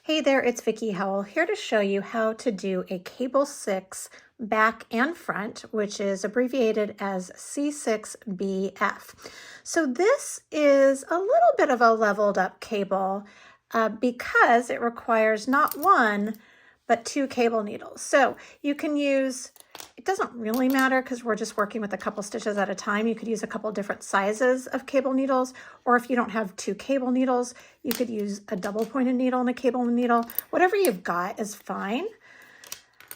Hey there, it's Vicki Howell here to show you how to do a cable 6 back and front, which is abbreviated as C6BF. So this is a little bit of a leveled up cable because it requires not one, but 2 cable needles. So you can use, it doesn't really matter because we're just working with a couple stitches at a time. You could use a couple different sizes of cable needles, or if you don't have 2 cable needles, you could use a double pointed needle and a cable needle. Whatever you've got is fine.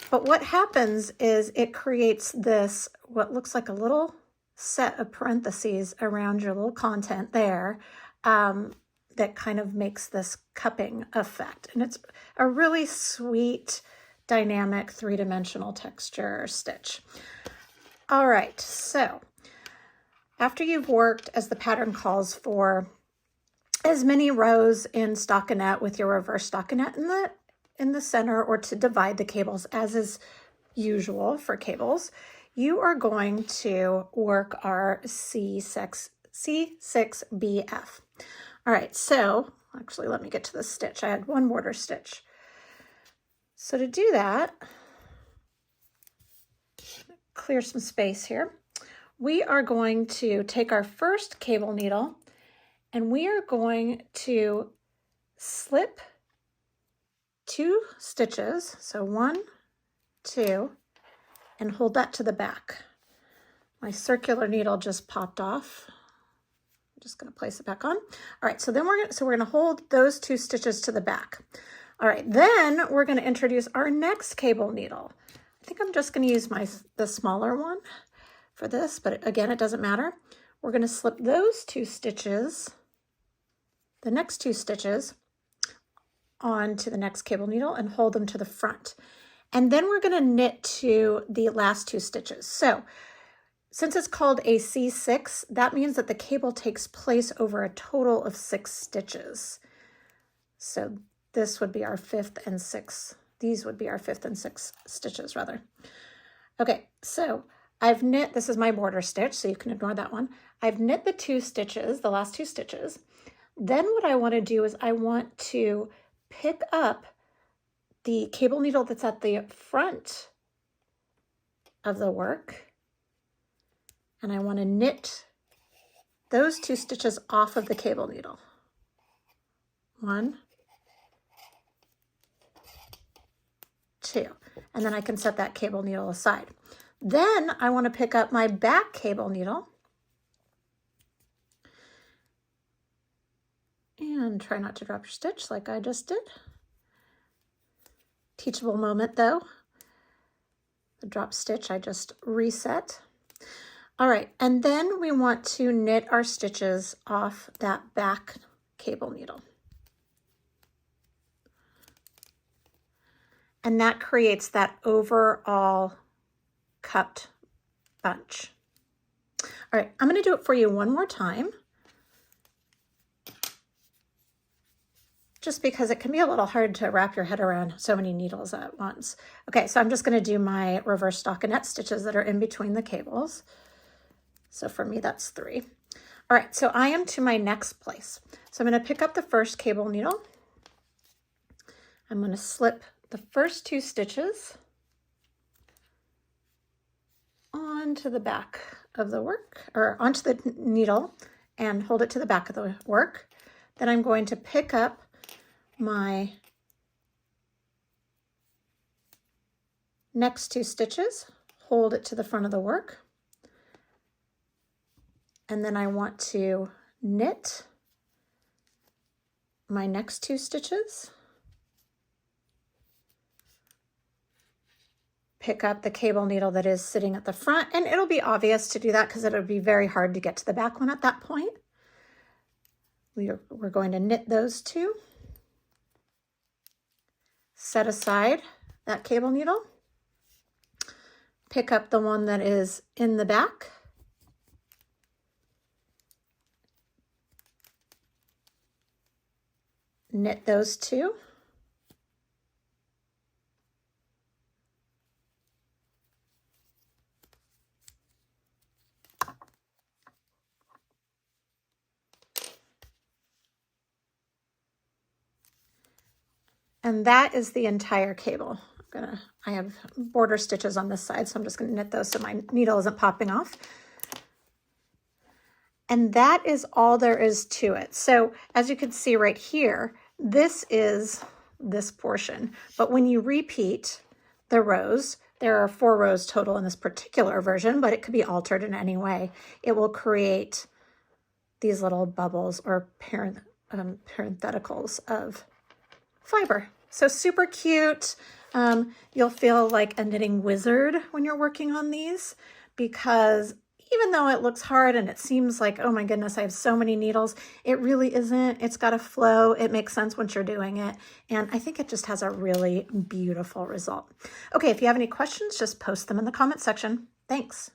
But what happens is it creates this, what looks like a little set of parentheses around your little content there. That kind of makes this cupping effect. And it's a really sweet, dynamic, three-dimensional texture stitch. All right, so after you've worked, as the pattern calls for, as many rows in stockinette with your reverse stockinette in the center, or to divide the cables as is usual for cables, you are going to work our C6BF. All right, so actually let me get to the stitch. I had one border stitch. So to do that, clear some space here. We are going to take our first cable needle and we are going to slip 2 stitches. So 1, 2, and hold that to the back. My circular needle just popped off. I'm just going to place it back on. All right, so then we're going to hold those 2 stitches to the back. All right, then we're going to introduce our next cable needle. I think I'm just going to use the smaller one for this, but again, it doesn't matter. We're going to slip those 2 stitches, the next 2 stitches, onto the next cable needle and hold them to the front. And then we're going to knit to the last 2 stitches. So since it's called a C6, that means that the cable takes place over a total of 6 stitches. So this would be our 5th and 6th. These would be our 5th and 6th stitches, rather. Okay, so I've knit, this is my border stitch, so you can ignore that one. I've knit the 2 stitches, the last 2 stitches. Then what I want to do is I want to pick up the cable needle that's at the front of the work, and I want to knit those 2 stitches off of the cable needle. 1, 2, and then I can set that cable needle aside. Then I want to pick up my back cable needle and try not to drop your stitch like I just did. Teachable moment though. The drop stitch I just reset. All right, and then we want to knit our stitches off that back cable needle. And that creates that overall cupped bunch. All right, I'm going to do it for you one more time, just because it can be a little hard to wrap your head around so many needles at once. Okay, so I'm just going to do my reverse stockinette stitches that are in between the cables. So for me, that's 3. All right, so I am to my next place. So I'm going to pick up the first cable needle. I'm going to slip the first 2 stitches onto the back of the work, or onto the needle, and hold it to the back of the work. Then I'm going to pick up my next 2 stitches, hold it to the front of the work, and then I want to knit my next 2 stitches, pick up the cable needle that is sitting at the front, and it'll be obvious to do that because it'll be very hard to get to the back one at that point. We're going to knit those 2, set aside that cable needle, pick up the one that is in the back, knit those 2, And that is the entire cable. I have border stitches on this side, so I'm just gonna knit those so my needle isn't popping off. And that is all there is to it. So as you can see right here, this is this portion. But when you repeat the rows, there are 4 rows total in this particular version, but it could be altered in any way. It will create these little bubbles or parentheticals of fiber. So super cute. You'll feel like a knitting wizard when you're working on these, because even though it looks hard and it seems like, oh my goodness, I have so many needles, it really isn't. It's got a flow. It makes sense once you're doing it. And I think it just has a really beautiful result. Okay, if you have any questions, just post them in the comment section. Thanks.